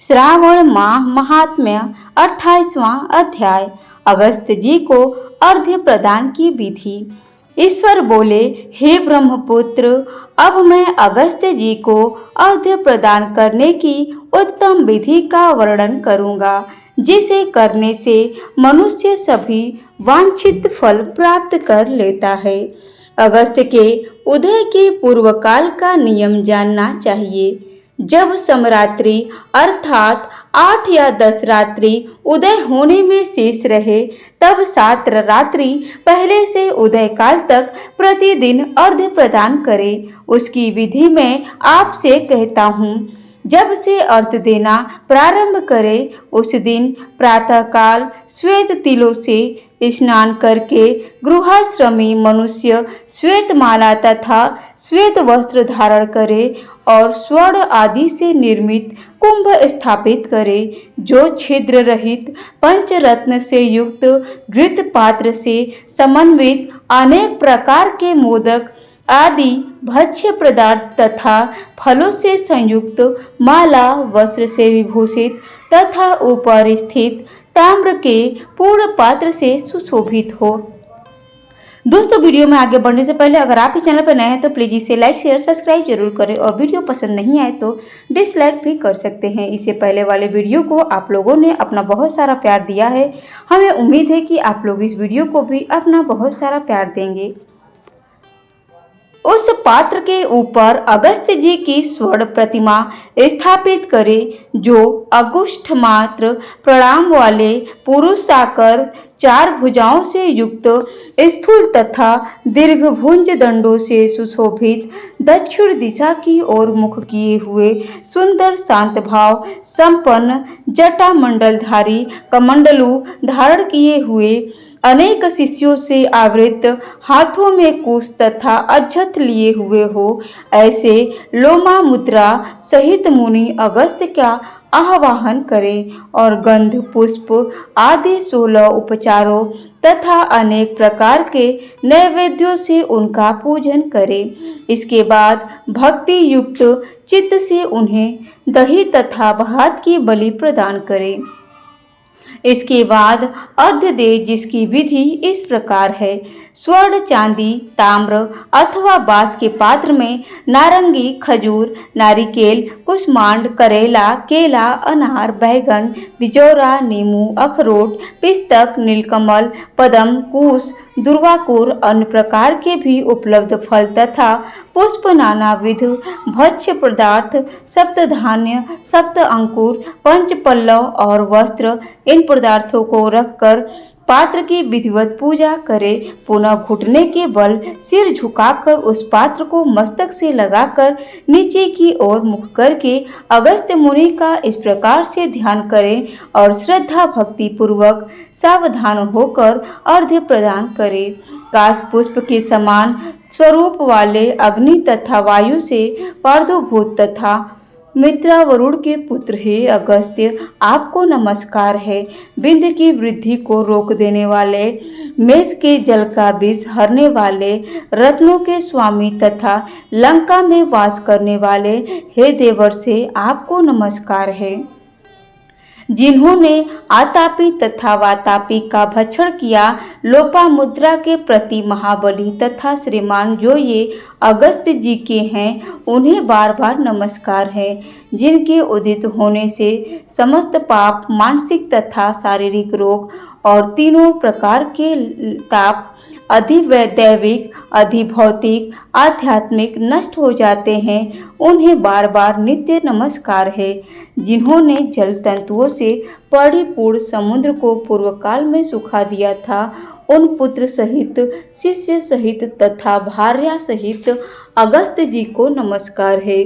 श्रावण माह महात्म्य 28वां अध्याय। अगस्त जी को अर्घ्य प्रदान की विधि। ईश्वर बोले, हे ब्रह्मपुत्र, अब मैं अगस्त जी को अर्घ्य प्रदान करने की उत्तम विधि का वर्णन करूंगा, जिसे करने से मनुष्य सभी वांछित फल प्राप्त कर लेता है। अगस्त के उदय के पूर्व काल का नियम जानना चाहिए। जब समरात्रि अर्थात 8 या 10 रात्रि उदय होने में शेष रहे, तब 7 रात्रि पहले से उदय काल तक प्रतिदिन अर्घ्य प्रदान करें। उसकी विधि मैं आपसे कहता हूँ। जब से अर्घ्य देना प्रारंभ करें, उस दिन प्रातःकाल श्वेत तिलों से स्नान करके गृहश्रमी मनुष्य श्वेत माला तथा श्वेत वस्त्र धारण करे और स्वर्ण आदि से निर्मित कुंभ स्थापित करे, जो छिद्र रहित पंचरत्न से युक्त घृत पात्र से समन्वित अनेक प्रकार के मोदक आदि भक्ष्य पदार्थ तथा फलों से संयुक्त माला वस्त्र से विभूषित तथा ऊपर स्थित ताम्र के पूर्ण पात्र से सुशोभित हो। दोस्तों, वीडियो में आगे बढ़ने से पहले अगर आप इस चैनल पर नए हैं तो प्लीज़ इसे लाइक शेयर सब्सक्राइब जरूर करें और वीडियो पसंद नहीं आए तो डिसलाइक भी कर सकते हैं। इससे पहले वाले वीडियो को आप लोगों ने अपना बहुत सारा प्यार दिया है। हमें उम्मीद है कि आप लोग इस वीडियो को भी अपना बहुत सारा प्यार देंगे। उस पात्र के ऊपर अगस्त जी की स्वर्ण प्रतिमा स्थापित करें, जो अंगुष्ठ मात्र प्रणाम वाले पुरुष आकर 4 भुजाओं से युक्त स्थूल तथा दीर्घभुज दंडों से सुशोभित दक्षिण दिशा की ओर मुख किए हुए सुंदर शांत भाव संपन्न जटा मंडलधारी कमंडलू धारण किए हुए अनेक शिष्यों से आवृत हाथों में कुश तथा अक्षत लिए हुए हो, ऐसे लोमा मुद्रा सहित मुनि अगस्त का आवाहन करें और गंध पुष्प आदि 16 उपचारों तथा अनेक प्रकार के नैवेद्यों से उनका पूजन करें। इसके बाद भक्ति युक्त चित्त से उन्हें दही तथा भात की बलि प्रदान करें। इसके बाद अर्घ्य दे, जिसकी विधि इस प्रकार है। स्वर्ण, चांदी, ताम्र अथवा बांस के पात्र में नारंगी, खजूर, नारिकेल, कुष्मांड, करेला, केला, अनार, बैगन, बिजौरा, नींबू, अखरोट, पिस्तक, नीलकमल, पद्म, कुश, दुर्वाकुर, अन्य प्रकार के भी उपलब्ध फल तथा पुष्प, नानाविध भक्ष्य पदार्थ, सप्तधान्य, सप्त अंकुर, पंच पल्लव और वस्त्र, इन पदार्थों को रखकर पात्र की विधिवत पूजा करें। पुनः घुटने के बल सिर झुकाकर उस पात्र को मस्तक से लगाकर नीचे की ओर मुख करके अगस्त मुनि का इस प्रकार से ध्यान करें और श्रद्धा भक्ति पूर्वक सावधान होकर अर्घ्य प्रदान करें। काश पुष्प के समान स्वरूप वाले अग्नि तथा वायु से पार्श्वभूत तथा मित्रा वरुण के पुत्र, हे अगस्त्य, आपको नमस्कार है। बिंद की वृद्धि को रोक देने वाले, मेघ के जल का विष हरने वाले, रत्नों के स्वामी तथा लंका में वास करने वाले, हे देवर से आपको नमस्कार है। जिन्होंने आतापी तथा वातापी का भक्षण किया, लोपामुद्रा के प्रति महाबली तथा श्रीमान जो ये अगस्त जी के हैं, उन्हें बार बार नमस्कार है। जिनके उदित होने से समस्त पाप, मानसिक तथा शारीरिक रोग और तीनों प्रकार के ताप अधिदैविक, अधिभौतिक, आध्यात्मिक नष्ट हो जाते हैं, उन्हें बार बार नित्य नमस्कार है। जिन्होंने जल तंतुओं से परिपूर्ण समुद्र को पूर्व काल में सुखा दिया था, उन पुत्र सहित, शिष्य सहित तथा भार्या सहित अगस्त जी को नमस्कार है।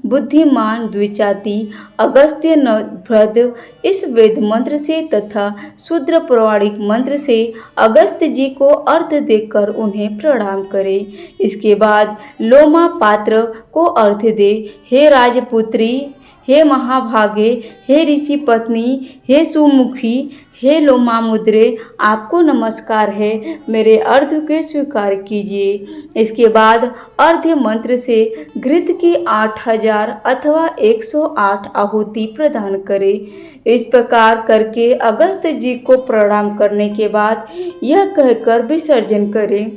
बुद्धिमान द्विजाति अगस्त्य नृभृद इस वेद मंत्र से तथा शूद्र पौराणिक मंत्र से अगस्त जी को अर्घ्य देकर उन्हें प्रणाम करें। इसके बाद लोमा पात्र को अर्घ्य दे। हे राजपुत्री, हे महाभागे, हे ऋषि पत्नी, हे सुमुखी, हे लोमामुद्रे, आपको नमस्कार है, मेरे अर्घ्य के स्वीकार कीजिए। इसके बाद अर्घ्य मंत्र से घृत की 8000 अथवा 108 आहुति प्रदान करें। इस प्रकार करके अगस्त्य जी को प्रणाम करने के बाद यह कहकर विसर्जन करें,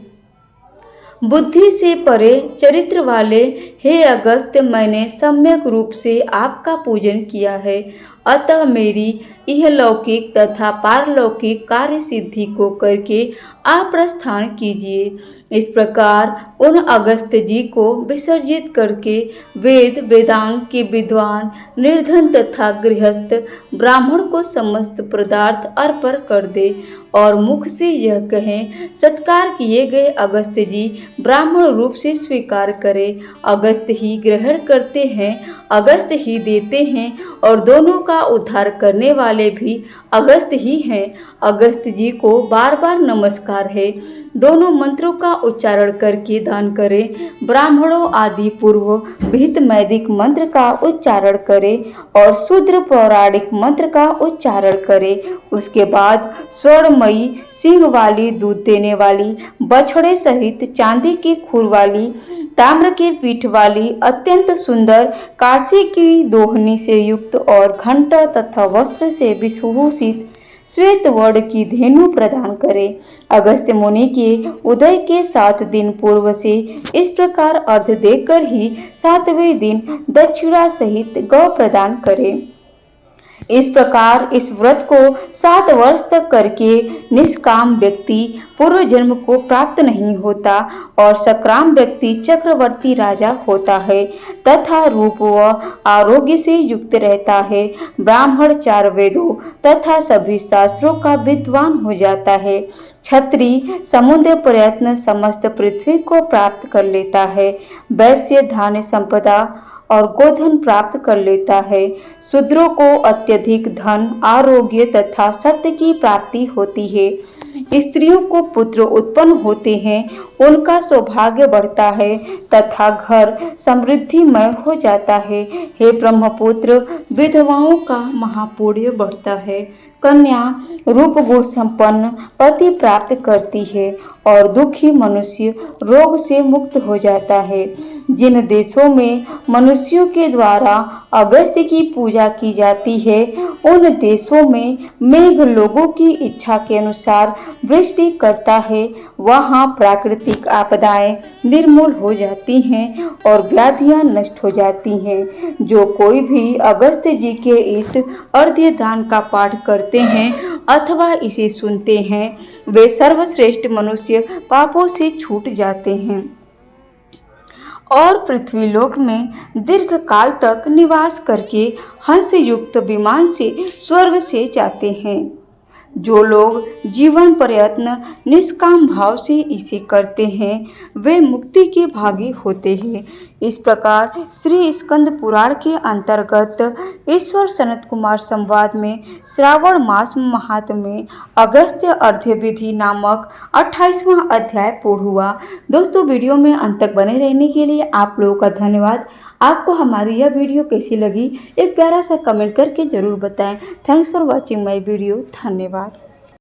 बुद्धि से परे चरित्र वाले हे अगस्त्य, मैंने सम्यक रूप से आपका पूजन किया है, अतः मेरी इहलौकिक तथा पारलौकिक कार्य सिद्धि को करके आप प्रस्थान कीजिए। इस प्रकार उन अगस्त्य जी को विसर्जित करके वेद वेदांग के विद्वान, निर्धन तथा गृहस्थ ब्राह्मण को समस्त पदार्थ अर्पण कर दे और मुख से यह कहें, सत्कार किए गए अगस्त्य जी ब्राह्मण रूप से स्वीकार करें। अगस्त्य ही ग्रहण करते हैं, अगस्त्य ही देते हैं और दोनों का उद्धार करने वाले भी अगस्त्य ही हैं। अगस्त्य जी को बार बार नमस्कार है। दोनों मंत्रों का उच्चारण करके दान करें। ब्राह्मणों आदि पूर्व विहित वैदिक मंत्र का उच्चारण करें और शूद्र पौराणिक मंत्र का उच्चारण करें। उसके बाद स्वर्णमयी सिंह वाली, दूध देने वाली, बछड़े सहित चांदी की खुर वाली, ताम्र की पीठ वाली, अत्यंत सुंदर कांसे की दोहनी से युक्त और घंटा तथा वस्त्र से विभूषित श्वेत वर्ण की धेनु प्रदान करें। अगस्त्य मुनि के उदय के 7 दिन पूर्व से इस प्रकार अर्घ्य देकर ही 7वें दिन दक्षिणा सहित गौ प्रदान करें। इस प्रकार इस व्रत को 7 वर्ष तक करके निष्काम व्यक्ति पूर्व जन्म को प्राप्त नहीं होता और सकाम व्यक्ति चक्रवर्ती राजा होता है तथा रूप व आरोग्य से युक्त रहता है। ब्राह्मण 4 वेदों तथा सभी शास्त्रों का विद्वान हो जाता है। क्षत्रिय समुद्र प्रयत्न समस्त पृथ्वी को प्राप्त कर लेता है। वैश्य धान्य संपदा और गोधन प्राप्त कर लेता है। शूद्रों को अत्यधिक धन, आरोग्य तथा सत्य की प्राप्ति होती है। स्त्रियों को पुत्र उत्पन्न होते हैं, उनका सौभाग्य बढ़ता है तथा घर समृद्धिमय हो जाता है। हे ब्रह्मपुत्र, विधवाओं का महापुण्य बढ़ता है। कन्या रूप गुण संपन्न पति प्राप्त करती है और दुखी मनुष्य रोग से मुक्त हो जाता है। जिन देशों में मनुष्यों के द्वारा अगस्त्य की पूजा की जाती है, उन देशों में मेघ लोगों की इच्छा के अनुसार वृष्टि करता है। वहाँ प्राकृतिक आपदाएं निर्मूल हो जाती हैं और व्याधियां नष्ट हो जाती हैं। जो कोई भी अगस्त्य जी के इस अर्घ्य दान का पाठ करते हैं अथवा इसे सुनते हैं, वे सर्वश्रेष्ठ मनुष्य पापों से छूट जाते हैं और पृथ्वीलोक में दीर्घ काल तक निवास करके हंस युक्त विमान से स्वर्ग से जाते हैं। जो लोग जीवन प्रयत्न निष्काम भाव से इसे करते हैं, वे मुक्ति के भागी होते हैं। इस प्रकार श्री स्कंद पुराण के अंतर्गत ईश्वर सनत कुमार संवाद में श्रावण मास महात्म्य में अगस्त्य अर्घ्य विधि नामक 28वां अध्याय पूर्ण हुआ। दोस्तों, वीडियो में अंत तक बने रहने के लिए आप लोगों का धन्यवाद। आपको हमारी यह वीडियो कैसी लगी, एक प्यारा सा कमेंट करके जरूर बताएं। Thanks for watching my video. धन्यवाद।